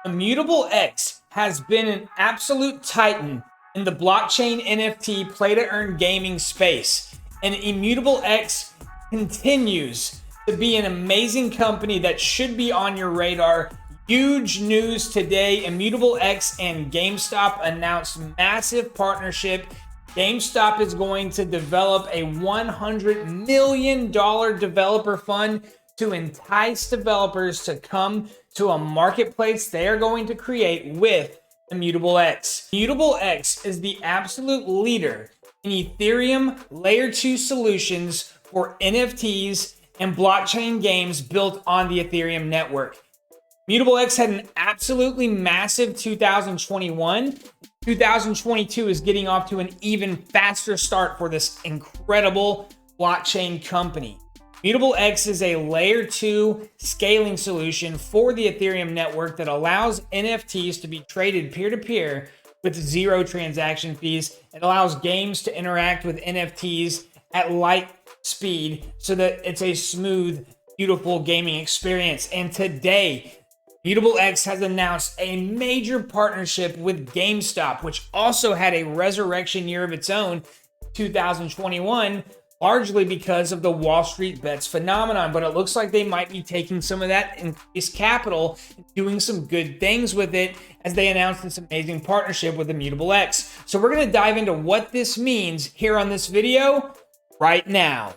Immutable X has been an absolute titan in the blockchain NFT play-to-earn gaming space, and Immutable X continues to be an amazing company that should be on your radar. Huge news today. Immutable X and GameStop announced massive partnership. GameStop is going to develop a $100 million developer fund to entice developers to come to a marketplace they are going to create with Immutable X. Immutable X is the absolute leader in Ethereum Layer 2 solutions for NFTs and blockchain games built on the Ethereum network. Immutable X had an absolutely massive 2021. 2022 is getting off to an even faster start for this incredible blockchain company. Immutable X is a layer 2 scaling solution for the Ethereum network that allows NFTs to be traded peer-to-peer with zero transaction fees. It allows games to interact with NFTs at light speed so that it's a smooth, beautiful gaming experience. And today, Immutable X has announced a major partnership with GameStop, which also had a resurrection year of its own, 2021, largely because of the Wall Street bets phenomenon. But it looks like they might be taking some of that increased capital and doing some good things with it as they announced this amazing partnership with Immutable X. So we're going to dive into what this means here on this video right now.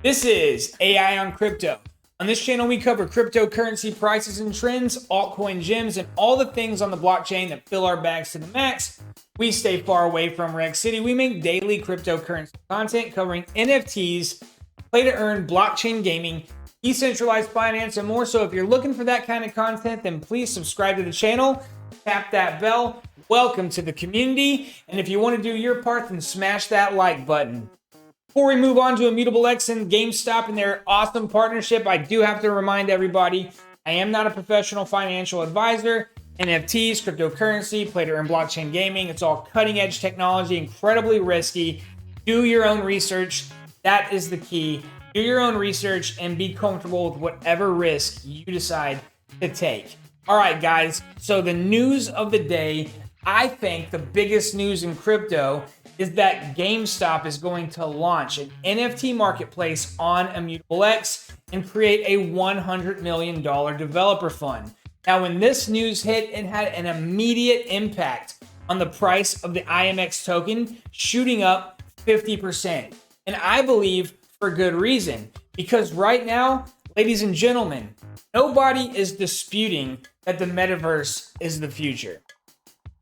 This is AI on Crypto. On this channel, we cover cryptocurrency prices and trends, altcoin gems, and all the things on the blockchain that fill our bags to the max. We stay far away from Reg City. We make daily cryptocurrency content covering NFTs, play-to-earn, blockchain gaming, decentralized finance, and more. So if you're looking for that kind of content, then please subscribe to the channel, tap that bell. Welcome to the community. And if you want to do your part, then smash that like button. Before we move on to Immutable X and GameStop and their awesome partnership, I do have to remind everybody, I am not a professional financial advisor. NFTs, cryptocurrency, play-to-earn blockchain gaming, it's all cutting-edge technology, incredibly risky. Do your own research. That is the key. Do your own research and be comfortable with whatever risk you decide to take. All right, guys. So the news of the day, I think the biggest news in crypto is that GameStop is going to launch an NFT Marketplace on Immutable X and create a $100 million developer fund. Now, when this news hit, it had an immediate impact on the price of the IMX token, shooting up 50%. And I believe for good reason, because right now, ladies and gentlemen, nobody is disputing that the metaverse is the future.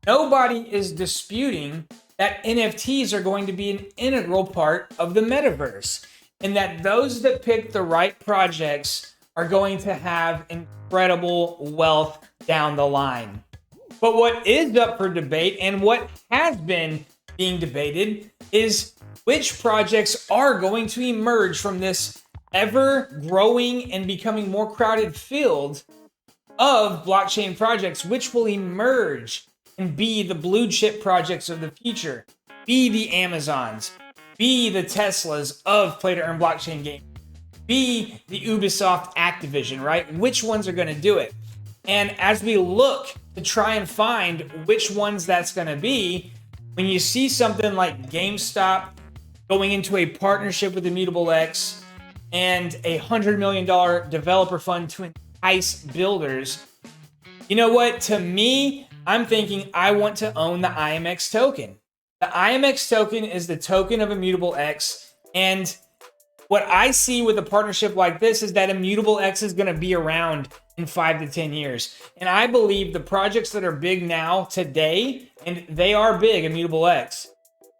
Nobody is disputing that NFTs are going to be an integral part of the metaverse, and that those that pick the right projects are going to have incredible wealth down the line. But what is up for debate and what has been being debated is which projects are going to emerge from this ever-growing and becoming more crowded field of blockchain projects, which will emerge and be the blue chip projects of the future, be the Amazons, be the Teslas of play-to-earn blockchain games, be the Ubisoft Activision, right? Which ones are going to do it? And as we look to try and find which ones that's going to be, when you see something like GameStop going into a partnership with Immutable X and a $100 million developer fund to entice builders, you know what? To me, I'm thinking I want to own the IMX token. The IMX token is the token of Immutable X. And what I see with a partnership like this is that Immutable X is going to be around in 5 to 10 years. And I believe the projects that are big now today, and they are big, Immutable X,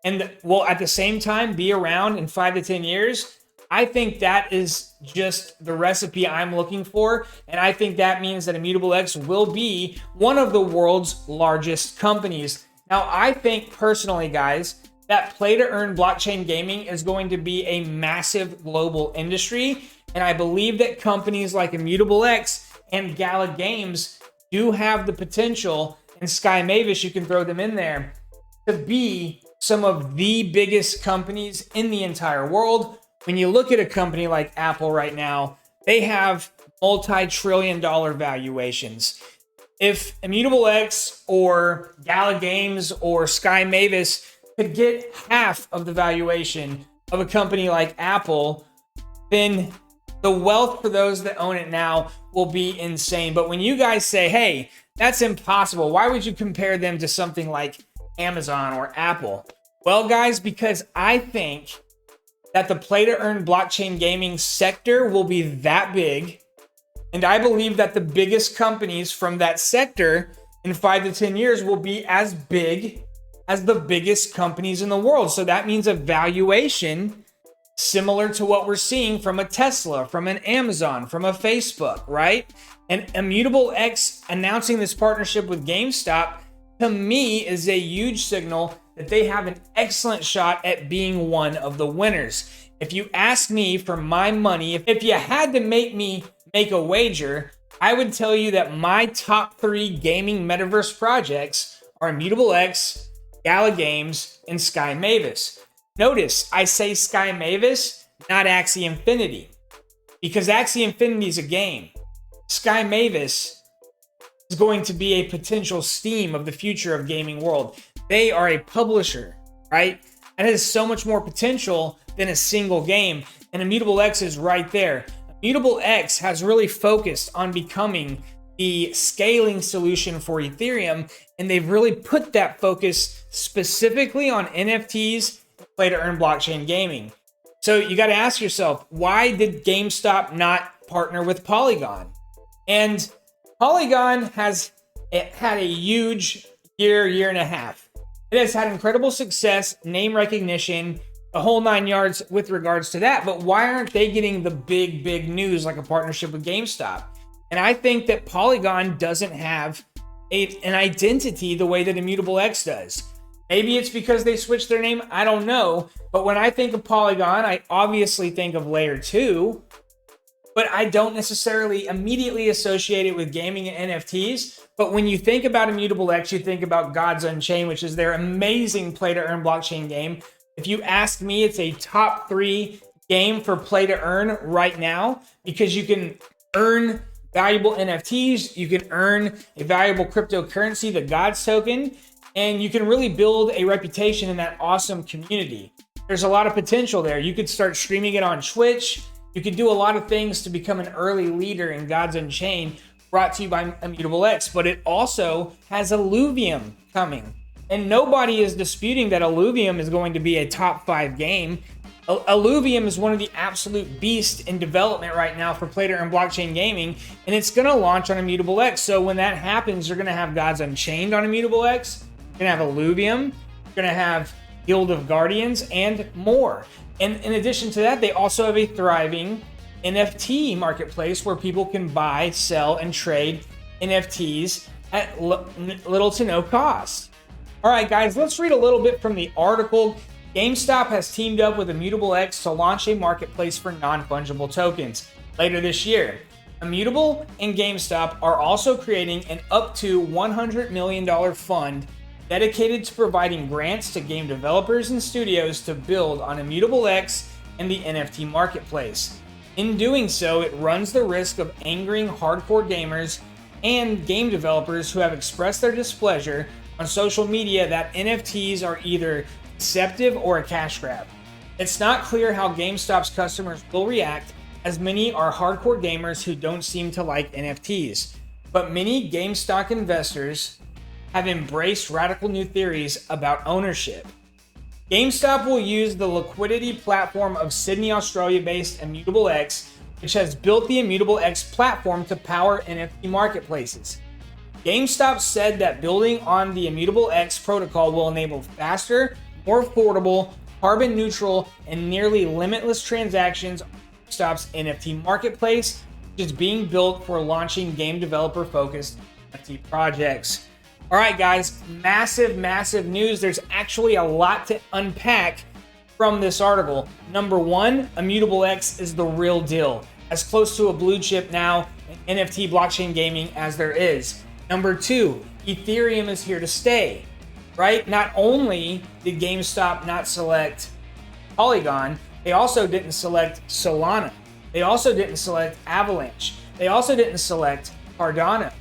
and will at the same time be around in 5 to 10 years, I think that is just the recipe I'm looking for. And I think that means that Immutable X will be one of the world's largest companies. Now, I think personally, guys, that play-to-earn blockchain gaming is going to be a massive global industry. And I believe that companies like Immutable X and Gala Games do have the potential, and Sky Mavis, you can throw them in there, to be some of the biggest companies in the entire world. When you look at a company like Apple right now, they have multi-trillion-dollar valuations. If Immutable X or Gala Games or Sky Mavis could get half of the valuation of a company like Apple, then the wealth for those that own it now will be insane. But when you guys say, hey, that's impossible, why would you compare them to something like Amazon or Apple? Well, guys, because I think that the play-to-earn blockchain gaming sector will be that big. And I believe that the biggest companies from that sector in 5 to 10 years will be as big as the biggest companies in the world. So that means a valuation similar to what we're seeing from a Tesla, from an Amazon, from a Facebook, right? And Immutable X announcing this partnership with GameStop, to me, is a huge signal that they have an excellent shot at being one of the winners. If you ask me for my money, if you had to make me make a wager, I would tell you that my top 3 gaming metaverse projects are Immutable X, Gala Games, and Sky Mavis. Notice I say Sky Mavis, not Axie Infinity, because Axie Infinity is a game. Sky Mavis is going to be a potential Steam of the future of gaming world. They are a publisher, right? And it has so much more potential than a single game. And Immutable X is right there. Immutable X has really focused on becoming the scaling solution for Ethereum, and they've really put that focus specifically on NFTs, play-to-earn blockchain gaming. So you got to ask yourself, why did GameStop not partner with Polygon? And Polygon has had a huge year and a half. It has had incredible success, name recognition, the whole 9 yards with regards to that. But why aren't they getting the big news like a partnership with GameStop? And I think that Polygon doesn't have an identity the way that Immutable X does. Maybe it's because they switched their name. I don't know. But when I think of Polygon, I obviously think of Layer 2. But I don't necessarily immediately associate it with gaming and NFTs. But when you think about Immutable X, you think about Gods Unchained, which is their amazing play-to-earn blockchain game. If you ask me, it's a top 3 game for play-to-earn right now, because you can earn valuable NFTs, you can earn a valuable cryptocurrency, the Gods token, and you can really build a reputation in that awesome community. There's a lot of potential there. You could start streaming it on Twitch. You could do a lot of things to become an early leader in Gods Unchained, brought to you by Immutable X, but it also has Illuvium coming. And nobody is disputing that Illuvium is going to be a top 5 game. Illuvium is one of the absolute beasts in development right now for play-to-earn blockchain gaming, and it's going to launch on Immutable X. So when that happens, you're going to have Gods Unchained on Immutable X, you're going to have Illuvium, you're going to have Guild of Guardians, and more. And in addition to that, they also have a thriving NFT marketplace where people can buy, sell, and trade NFTs at little to no cost. All right, guys, let's read a little bit from the article. GameStop has teamed up with Immutable X to launch a marketplace for non-fungible tokens later this year. Immutable and GameStop are also creating an up to $100 million fund dedicated to providing grants to game developers and studios to build on Immutable X and the NFT Marketplace. In doing so, it runs the risk of angering hardcore gamers and game developers who have expressed their displeasure on social media that NFTs are either deceptive or a cash grab. It's not clear how GameStop's customers will react, as many are hardcore gamers who don't seem to like NFTs. But many GameStop investors have embraced radical new theories about ownership. GameStop will use the liquidity platform of Sydney, Australia-based Immutable X, which has built the Immutable X platform to power NFT marketplaces. GameStop said that building on the Immutable X protocol will enable faster, more affordable, carbon neutral, and nearly limitless transactions on GameStop's NFT marketplace, which is being built for launching game developer-focused NFT projects. All right, guys, massive news. There's actually a lot to unpack from this article. Number one, Immutable X is the real deal, as close to a blue chip now in NFT blockchain gaming as there is. Number two, Ethereum is here to stay. right? Not only did GameStop not select Polygon, they also didn't select Solana. They also didn't select Avalanche. They also didn't select Cardano,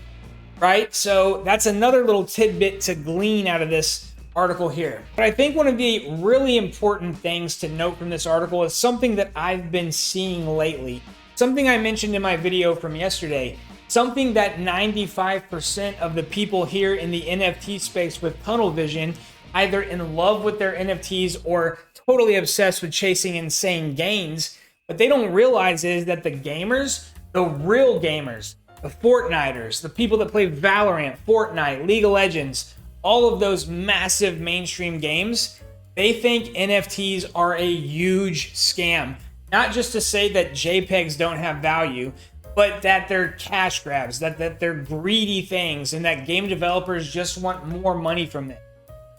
right? So that's another little tidbit to glean out of this article here. But I think one of the really important things to note from this article is something that I've been seeing lately. Something I mentioned in my video from yesterday. Something that 95% of the people here in the NFT space with tunnel vision, either in love with their NFTs or totally obsessed with chasing insane gains, what they don't realize is that the gamers, the real gamers, the Fortniters, the people that play Valorant, Fortnite, League of Legends, all of those massive mainstream games, they think NFTs are a huge scam. Not just to say that JPEGs don't have value, but that they're cash grabs, that they're greedy things, and that game developers just want more money from them.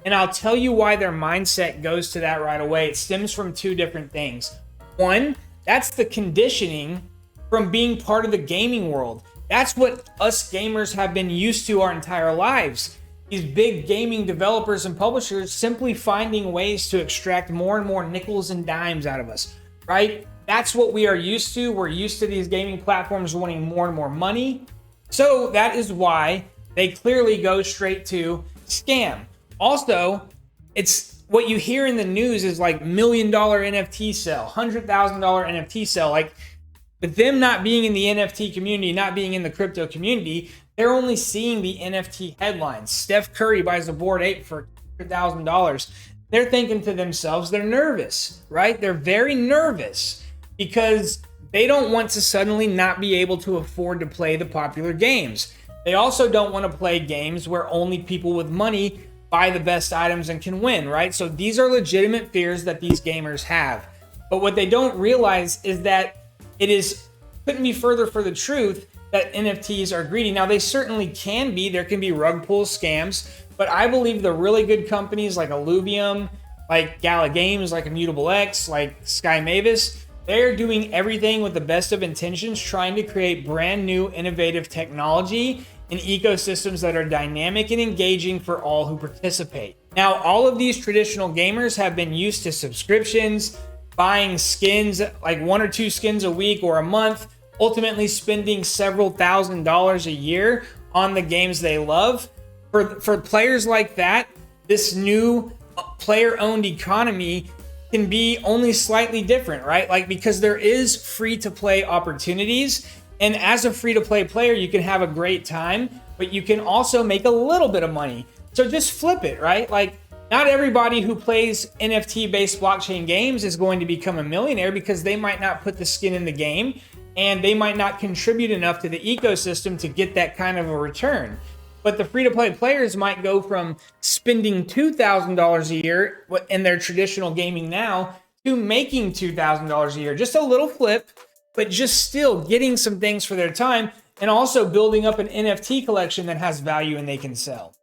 And I'll tell you why their mindset goes to that right away. It stems from two different things. One, that's the conditioning from being part of the gaming world. That's what us gamers have been used to our entire lives. These big gaming developers and publishers simply finding ways to extract more and more nickels and dimes out of us, right? That's what we are used to. We're used to these gaming platforms wanting more and more money. So that is why they clearly go straight to scam. Also, it's what you hear in the news is like $1 million NFT sell, $100,000 NFT sell. Like, with them not being in the NFT community, not being in the crypto community, they're only seeing the NFT headlines. Steph Curry buys a Bored Ape for $100,000. They're thinking to themselves, they're nervous, right? They're very nervous because they don't want to suddenly not be able to afford to play the popular games. They also don't want to play games where only people with money buy the best items and can win, right? So these are legitimate fears that these gamers have. But what they don't realize is that couldn't be further for the truth that NFTs are greedy. Now, they certainly can be. There can be rug pull scams, but I believe the really good companies like Illuvium, like Gala Games, like Immutable X, like Sky Mavis, they're doing everything with the best of intentions, trying to create brand new innovative technology and ecosystems that are dynamic and engaging for all who participate. Now, all of these traditional gamers have been used to subscriptions, buying skins, like 1 or 2 skins a week or a month, ultimately spending several $1,000s a year on the games they love. For players like that, this new player-owned economy can be only slightly different, right? Like, because there is free-to-play opportunities, and as a free-to-play player, you can have a great time, but you can also make a little bit of money. So just flip it, right? Like, not everybody who plays NFT-based blockchain games is going to become a millionaire because they might not put the skin in the game and they might not contribute enough to the ecosystem to get that kind of a return. But the free-to-play players might go from spending $2,000 a year in their traditional gaming now to making $2,000 a year. Just a little flip, but just still getting some things for their time and also building up an NFT collection that has value and they can sell.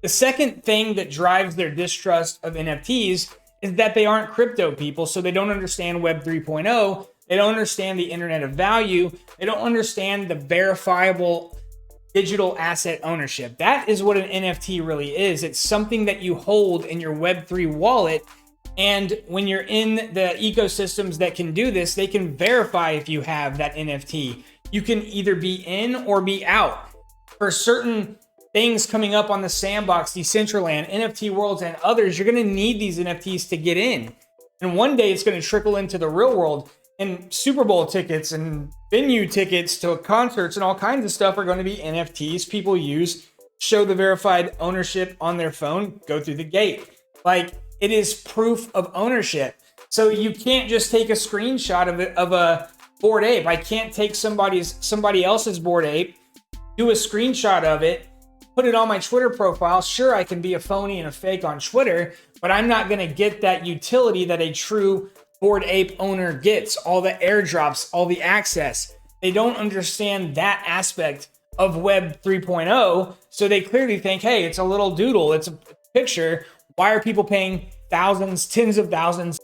The second thing that drives their distrust of NFTs is that they aren't crypto people, so they don't understand Web 3.0. They don't understand the Internet of Value. They don't understand the verifiable digital asset ownership. That is what an NFT really is. It's something that you hold in your Web3 wallet, and when you're in the ecosystems that can do this, they can verify if you have that NFT. You can either be in or be out. For certain things coming up on the Sandbox, Decentraland, NFT Worlds, and others, you're going to need these NFTs to get in. And one day it's going to trickle into the real world, and Super Bowl tickets and venue tickets to concerts and all kinds of stuff are going to be NFTs people use, show the verified ownership on their phone, go through the gate. Like, it is proof of ownership. So you can't just take a screenshot of a Bored Ape. I can't take somebody else's Bored Ape, do a screenshot of it, put it on my Twitter profile. Sure, I can be a phony and a fake on Twitter, but I'm not going to get that utility that a true Bored Ape owner gets, all the airdrops, all the access. They don't understand that aspect of Web 3.0, so they clearly think, hey, it's a little doodle, it's a picture. Why are people paying thousands, tens of thousands,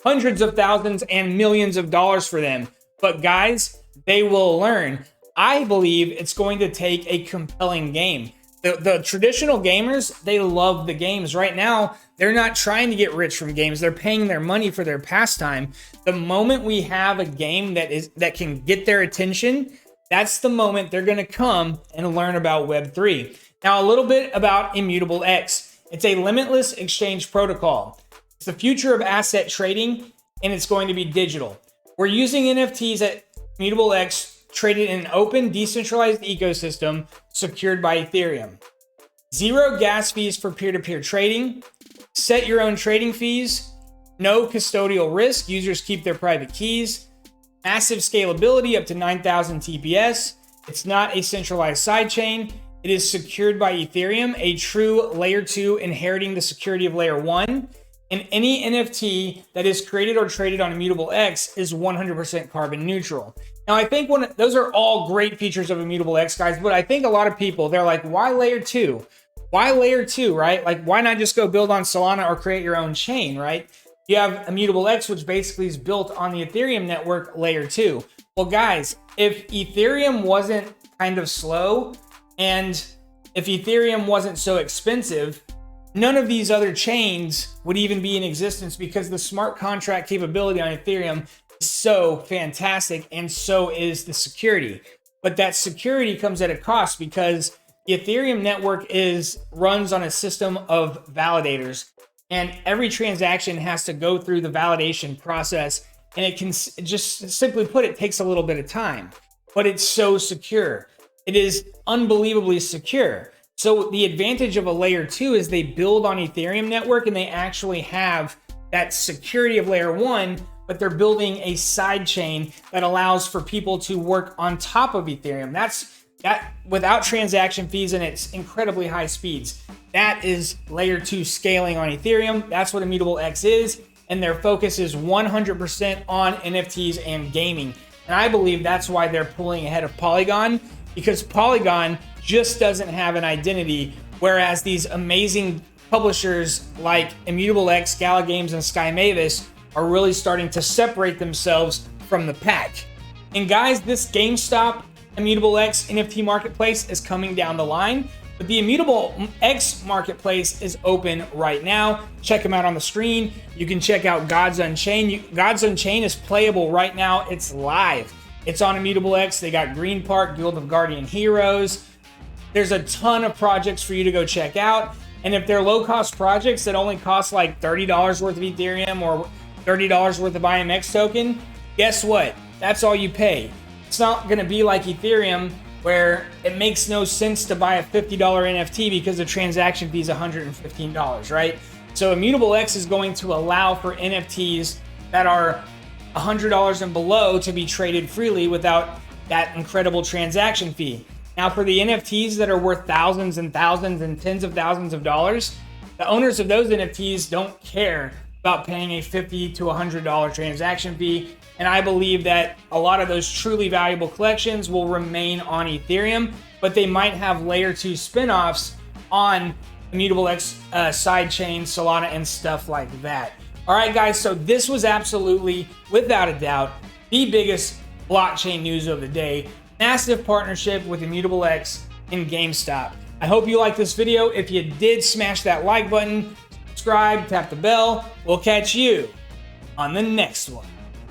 hundreds of thousands, and millions of dollars for them? But guys, they will learn. I believe it's going to take a compelling game. The traditional gamers, they love the games. Right now, they're not trying to get rich from games. They're paying their money for their pastime. The moment we have a game that can get their attention, that's the moment they're going to come and learn about Web3. Now, a little bit about Immutable X. It's a limitless exchange protocol. It's the future of asset trading, and it's going to be digital. We're using NFTs at Immutable X, traded in an open, decentralized ecosystem secured by Ethereum. Zero gas fees for peer-to-peer trading. Set your own trading fees. No custodial risk. Users keep their private keys. Massive scalability up to 9,000 TPS. It's not a centralized sidechain. It is secured by Ethereum, a true layer 2 inheriting the security of layer 1. And any NFT that is created or traded on Immutable X is 100% carbon neutral. Now, I think those are all great features of Immutable X, guys, but I think a lot of people, they're like, why layer 2? Why layer 2, right? Like, why not just go build on Solana or create your own chain, right? You have Immutable X, which basically is built on the Ethereum network, layer 2. Well, guys, if Ethereum wasn't kind of slow and if Ethereum wasn't so expensive, none of these other chains would even be in existence because the smart contract capability on Ethereum is so fantastic, and so is the security. But that security comes at a cost because the Ethereum network runs on a system of validators, and every transaction has to go through the validation process, and it can just simply put, it takes a little bit of time, but it's so secure. It is unbelievably secure. So the advantage of a layer 2 is they build on Ethereum network and they actually have that security of layer 1, but they're building a side chain that allows for people to work on top of Ethereum. That without transaction fees, and it's incredibly high speeds. That is layer 2 scaling on Ethereum. That's what Immutable X is, and their focus is 100% on NFTs and gaming. And I believe that's why they're pulling ahead of Polygon, because Polygon just doesn't have an identity, whereas these amazing publishers like Immutable X, Gala Games, and Sky Mavis are really starting to separate themselves from the pack. And guys, this GameStop Immutable X NFT Marketplace is coming down the line, but the Immutable X Marketplace is open right now. Check them out on the screen. You can check out Gods Unchained. Gods Unchained is playable right now. It's live. It's on Immutable X. They got Green Park, Guild of Guardian Heroes. There's a ton of projects for you to go check out. And if they're low-cost projects that only cost like $30 worth of Ethereum or $30 worth of IMX token, guess what? That's all you pay. It's not going to be like Ethereum where it makes no sense to buy a $50 NFT because the transaction fee is $115, right? So Immutable X is going to allow for NFTs that are $100 and below to be traded freely without that incredible transaction fee. Now, for the NFTs that are worth thousands and thousands and tens of thousands of dollars, the owners of those NFTs don't care about paying a $50 to $100 transaction fee. And I believe that a lot of those truly valuable collections will remain on Ethereum, but they might have layer 2 spinoffs on Immutable X sidechain, Solana, and stuff like that. All right, guys, so this was absolutely, without a doubt, the biggest blockchain news of the day. Massive partnership with Immutable X and GameStop. I hope you liked this video. If you did, smash that like button, subscribe, tap the bell. We'll catch you on the next one.